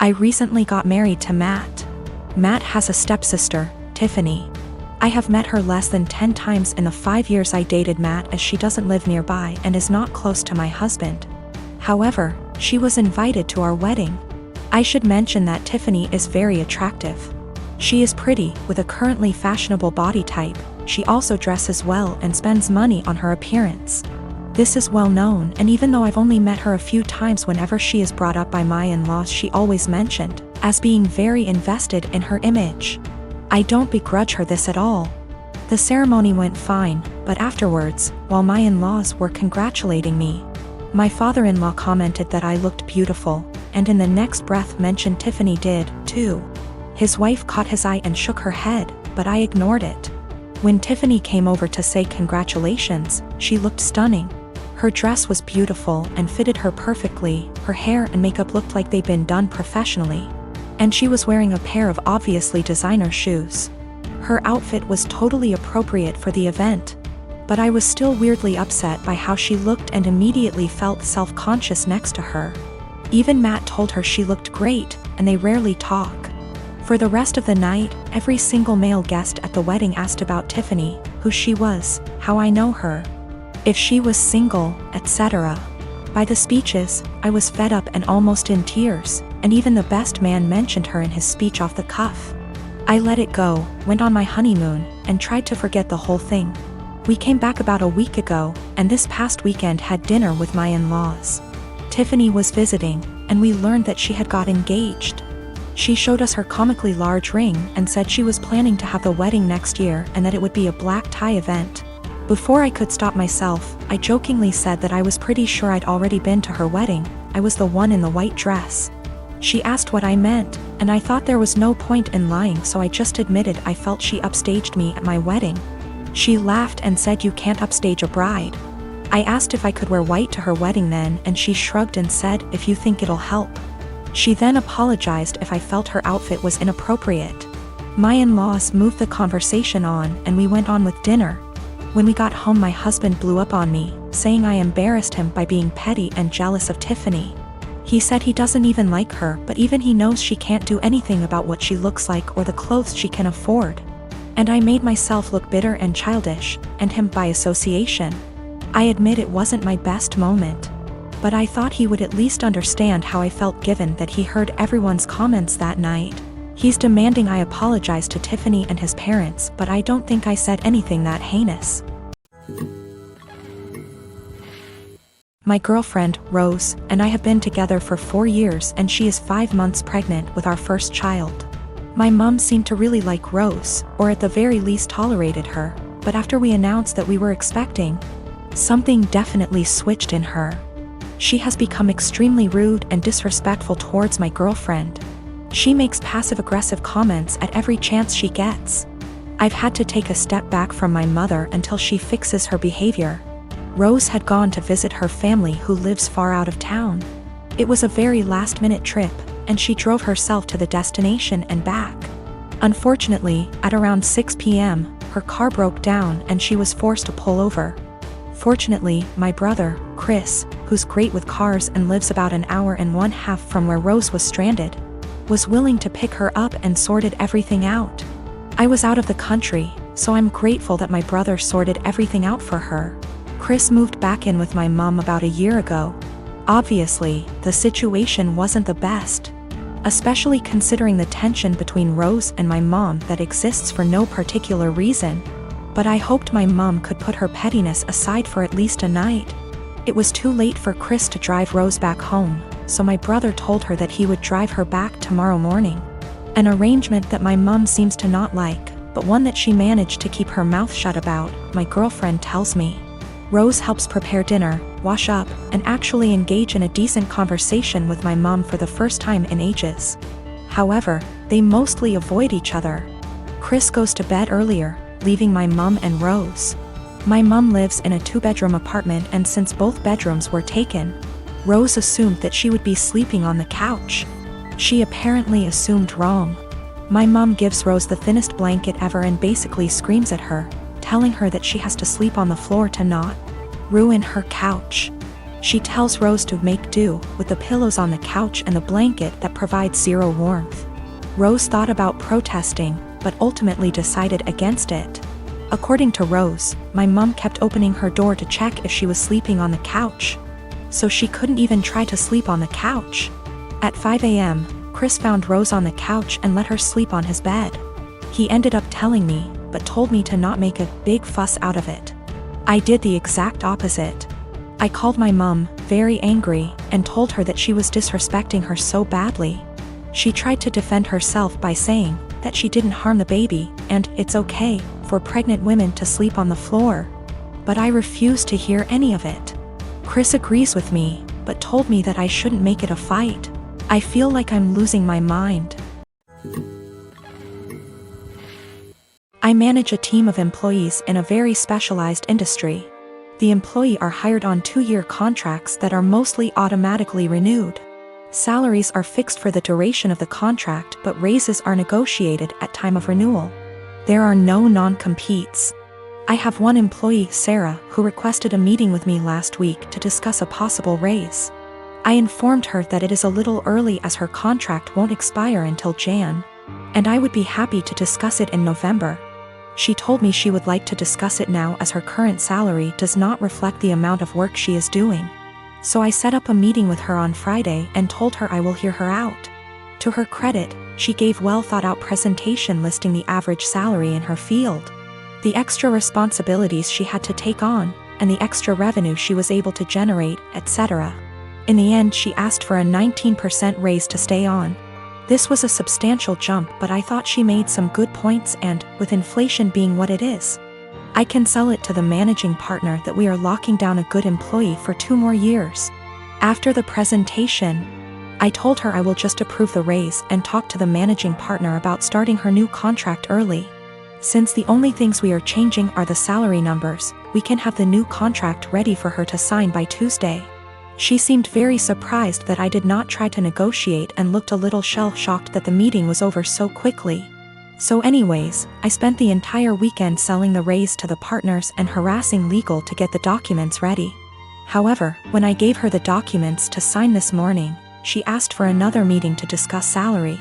I recently got married to Matt. Matt has a stepsister, Tiffany. I have met her less than 10 times in the 5 years I dated Matt, as she doesn't live nearby and is not close to my husband. However, she was invited to our wedding. I should mention that Tiffany is very attractive. She is pretty, with a currently fashionable body type. She also dresses well and spends money on her appearance. This is well known, and even though I've only met her a few times, whenever she is brought up by my in-laws, she always mentioned as being very invested in her image. I don't begrudge her this at all. The ceremony went fine, but afterwards, while my in-laws were congratulating me, my father-in-law commented that I looked beautiful, and in the next breath mentioned Tiffany did, too. His wife caught his eye and shook her head, but I ignored it. When Tiffany came over to say congratulations, she looked stunning. Her dress was beautiful and fitted her perfectly, her hair and makeup looked like they'd been done professionally. And she was wearing a pair of obviously designer shoes. Her outfit was totally appropriate for the event. But I was still weirdly upset by how she looked and immediately felt self-conscious next to her. Even Matt told her she looked great, and they rarely talk. For the rest of the night, every single male guest at the wedding asked about Tiffany, who she was, how I know her, if she was single, etc. By the speeches, I was fed up and almost in tears, and even the best man mentioned her in his speech off the cuff. I let it go, went on my honeymoon, and tried to forget the whole thing. We came back about a week ago, and this past weekend had dinner with my in-laws. Tiffany was visiting, and we learned that she had got engaged. She showed us her comically large ring and said she was planning to have the wedding next year and that it would be a black tie event. Before I could stop myself, I jokingly said that I was pretty sure I'd already been to her wedding. I was the one in the white dress. She asked what I meant, and I thought there was no point in lying, so I just admitted I felt she upstaged me at my wedding. She laughed and said, "You can't upstage a bride." I asked if I could wear white to her wedding then, and she shrugged and said, "If you think it'll help." She then apologized if I felt her outfit was inappropriate. My in-laws moved the conversation on, and we went on with dinner. When we got home, my husband blew up on me, saying I embarrassed him by being petty and jealous of Tiffany. He said he doesn't even like her, but even he knows she can't do anything about what she looks like or the clothes she can afford. And I made myself look bitter and childish, and him by association. I admit it wasn't my best moment. But I thought he would at least understand how I felt given that he heard everyone's comments that night. He's demanding I apologize to Tiffany and his parents, but I don't think I said anything that heinous. My girlfriend, Rose, and I have been together for 4 years, and she is 5 months pregnant with our first child. My mom seemed to really like Rose, or at the very least tolerated her, but after we announced that we were expecting, something definitely switched in her. She has become extremely rude and disrespectful towards my girlfriend. She makes passive-aggressive comments at every chance she gets. I've had to take a step back from my mother until she fixes her behavior. Rose had gone to visit her family who lives far out of town. It was a very last-minute trip, and she drove herself to the destination and back. Unfortunately, at around 6 p.m., her car broke down and she was forced to pull over. Fortunately, my brother, Chris, who's great with cars and lives about an hour and 1/2 from where Rose was stranded, was willing to pick her up and sorted everything out. I was out of the country, so I'm grateful that my brother sorted everything out for her. Chris moved back in with my mom about a year ago. Obviously, the situation wasn't the best, especially considering the tension between Rose and my mom that exists for no particular reason. But I hoped my mom could put her pettiness aside for at least a night. It was too late for Chris to drive Rose back home, so my brother told her that he would drive her back tomorrow morning. An arrangement that my mom seems to not like, but one that she managed to keep her mouth shut about, my girlfriend tells me. Rose helps prepare dinner, wash up, and actually engage in a decent conversation with my mom for the first time in ages. However, they mostly avoid each other. Chris goes to bed earlier, leaving my mom and Rose. My mom lives in a 2-bedroom apartment, and since both bedrooms were taken, Rose assumed that she would be sleeping on the couch. She apparently assumed wrong. My mom gives Rose the thinnest blanket ever and basically screams at her, telling her that she has to sleep on the floor to not ruin her couch. She tells Rose to make do with the pillows on the couch and the blanket that provides zero warmth. Rose thought about protesting, but ultimately decided against it. According to Rose, my mom kept opening her door to check if she was sleeping on the couch. So she couldn't even try to sleep on the couch. At 5 a.m., Chris found Rose on the couch and let her sleep on his bed. He ended up telling me, but told me to not make a big fuss out of it. I did the exact opposite. I called my mom, very angry, and told her that she was disrespecting her so badly. She tried to defend herself by saying that she didn't harm the baby, and it's okay for pregnant women to sleep on the floor. But I refused to hear any of it. Chris agrees with me, but told me that I shouldn't make it a fight. I feel like I'm losing my mind. I manage a team of employees in a very specialized industry. The employees are hired on 2-year contracts that are mostly automatically renewed. Salaries are fixed for the duration of the contract, but raises are negotiated at time of renewal. There are no non-competes. I have one employee, Sarah, who requested a meeting with me last week to discuss a possible raise. I informed her that it is a little early as her contract won't expire until Jan, and I would be happy to discuss it in November. She told me she would like to discuss it now as her current salary does not reflect the amount of work she is doing. So I set up a meeting with her on Friday and told her I will hear her out. To her credit, she gave well-thought-out presentation listing the average salary in her field, the extra responsibilities she had to take on, and the extra revenue she was able to generate, etc. In the end, she asked for a 19% raise to stay on. This was a substantial jump, but I thought she made some good points, and, with inflation being what it is, I can sell it to the managing partner that we are locking down a good employee for 2 more years. After the presentation, I told her I will just approve the raise and talk to the managing partner about starting her new contract early. Since the only things we are changing are the salary numbers, we can have the new contract ready for her to sign by Tuesday. She seemed very surprised that I did not try to negotiate and looked a little shell-shocked that the meeting was over so quickly. So anyways, I spent the entire weekend selling the raise to the partners and harassing legal to get the documents ready. However, when I gave her the documents to sign this morning, she asked for another meeting to discuss salary.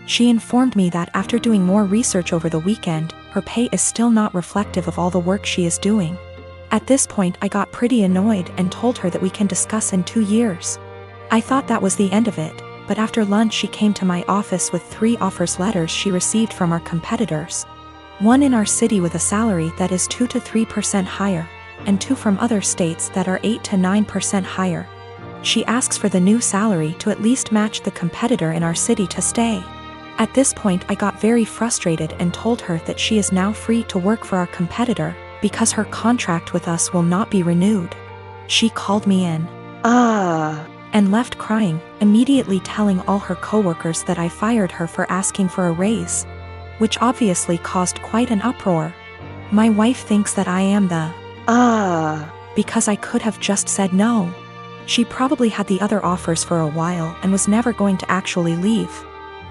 She informed me that after doing more research over the weekend, her pay is still not reflective of all the work she is doing. At this point, I got pretty annoyed and told her that we can discuss in 2 years. I thought that was the end of it, but after lunch she came to my office with 3 offers letters she received from our competitors. One in our city with a salary that is 2 to 3% higher, and 2 from other states that are 8 to 9% higher. She asks for the new salary to at least match the competitor in our city to stay. At this point I got very frustrated and told her that she is now free to work for our competitor, because her contract with us will not be renewed. She called me in, and left crying, immediately telling all her coworkers that I fired her for asking for a raise, which obviously caused quite an uproar. My wife thinks that I am the because I could have just said no. She probably had the other offers for a while and was never going to actually leave.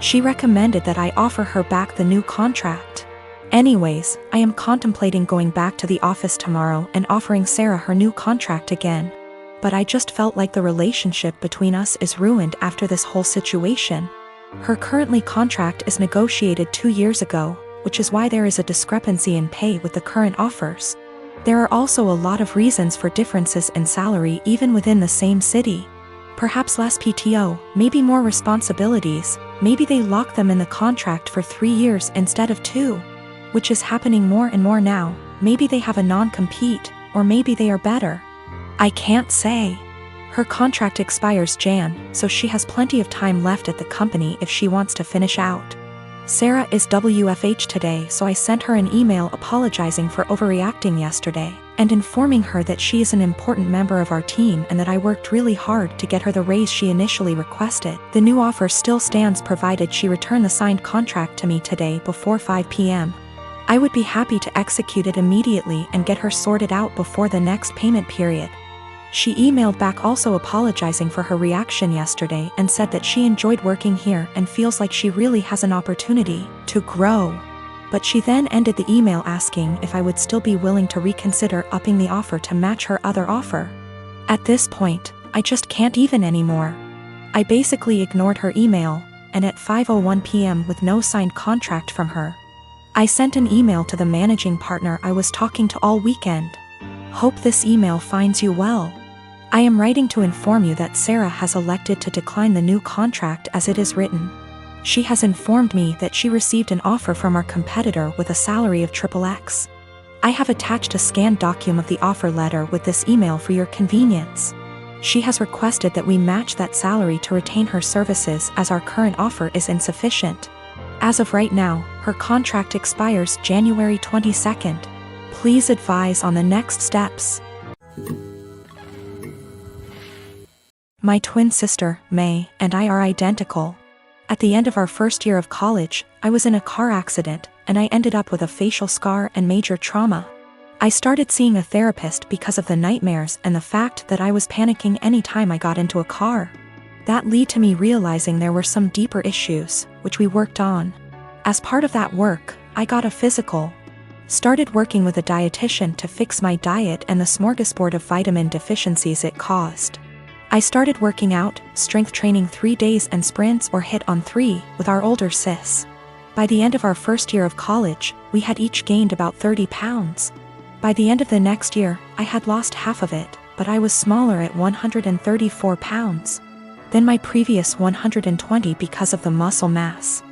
She recommended that I offer her back the new contract. Anyways, I am contemplating going back to the office tomorrow and offering Sarah her new contract again. But I just felt like the relationship between us is ruined after this whole situation. Her currently contract is negotiated 2 years ago, which is why there is a discrepancy in pay with the current offers. There are also a lot of reasons for differences in salary even within the same city. Perhaps less PTO, maybe more responsibilities, maybe they lock them in the contract for 3 years instead of 2. Which is happening more and more now. Maybe they have a non-compete, or maybe they are better. I can't say. Her contract expires Jan, so she has plenty of time left at the company if she wants to finish out. Sarah is WFH today, so I sent her an email apologizing for overreacting yesterday, and informing her that she is an important member of our team and that I worked really hard to get her the raise she initially requested. The new offer still stands provided she return the signed contract to me today before 5 p.m. I would be happy to execute it immediately and get her sorted out before the next payment period. She emailed back also apologizing for her reaction yesterday and said that she enjoyed working here and feels like she really has an opportunity to grow. But she then ended the email asking if I would still be willing to reconsider upping the offer to match her other offer. At this point, I just can't even anymore. I basically ignored her email, and at 5:01 p.m. with no signed contract from her, I sent an email to the managing partner I was talking to all weekend. Hope this email finds you well. I am writing to inform you that Sarah has elected to decline the new contract as it is written. She has informed me that she received an offer from our competitor with a salary of XXX. I have attached a scanned document of the offer letter with this email for your convenience. She has requested that we match that salary to retain her services as our current offer is insufficient. As of right now, her contract expires January 22nd. Please advise on the next steps. My twin sister, May, and I are identical. At the end of our first year of college, I was in a car accident, and I ended up with a facial scar and major trauma. I started seeing a therapist because of the nightmares and the fact that I was panicking anytime I got into a car. That led to me realizing there were some deeper issues, which we worked on. As part of that work, I got a physical. Started working with a dietitian to fix my diet and the smorgasbord of vitamin deficiencies it caused. I started working out, strength training 3 days and sprints or hit on 3 with our older sis. By the end of our first year of college, we had each gained about 30 pounds. By the end of the next year, I had lost half of it, but I was smaller at 134 pounds than my previous 120 because of the muscle mass.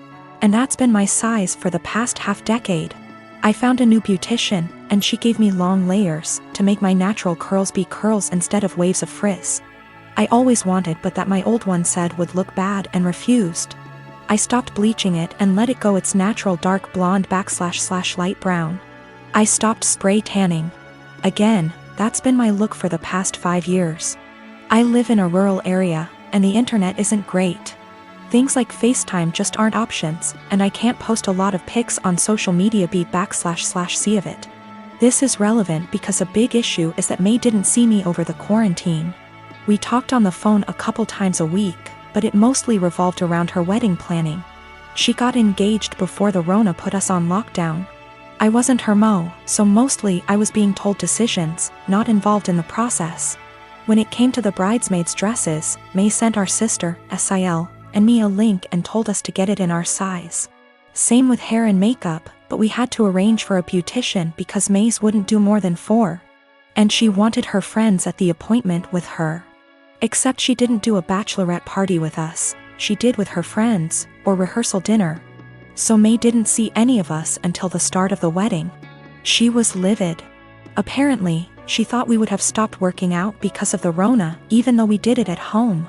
And that's been my size for the past half decade. I found a new beautician, and she gave me long layers to make my natural curls be curls instead of waves of frizz. I always wanted but that my old one said would look bad and refused. I stopped bleaching it and let it go its natural dark blonde / light brown. I stopped spray tanning. Again, that's been my look for the past 5 years. I live in a rural area, and the internet isn't great. Things like FaceTime just aren't options, and I can't post a lot of pics on social media /see of it. This is relevant because a big issue is that May didn't see me over the quarantine. We talked on the phone a couple times a week, but it mostly revolved around her wedding planning. She got engaged before the Rona put us on lockdown. I wasn't her mo, so mostly I was being told decisions, not involved in the process. When it came to the bridesmaids' dresses, May sent our sister, SIL, and me a link and told us to get it in our size. Same with hair and makeup, but we had to arrange for a beautician because May's wouldn't do more than 4. And she wanted her friends at the appointment with her. Except she didn't do a bachelorette party with us, she did with her friends, or rehearsal dinner. So May didn't see any of us until the start of the wedding. She was livid. Apparently, she thought we would have stopped working out because of the Rona, even though we did it at home.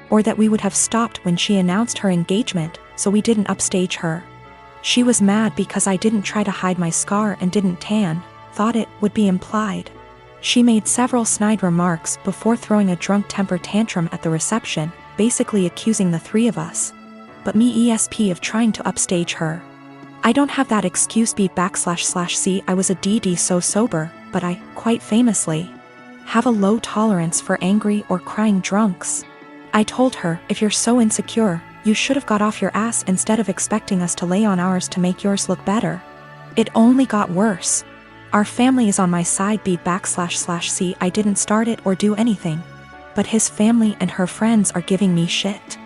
Or that we would have stopped when she announced her engagement, so we didn't upstage her. She was mad because I didn't try to hide my scar and didn't tan, thought it would be implied. She made several snide remarks before throwing a drunk temper tantrum at the reception, basically accusing the 3 of us. But me ESP of trying to upstage her. I don't have that excuse /C I was a DD so sober, but I, quite famously, have a low tolerance for angry or crying drunks. I told her, if you're so insecure, you should have got off your ass instead of expecting us to lay on ours to make yours look better. It only got worse. Our family is on my side /C I didn't start it or do anything. But his family and her friends are giving me shit.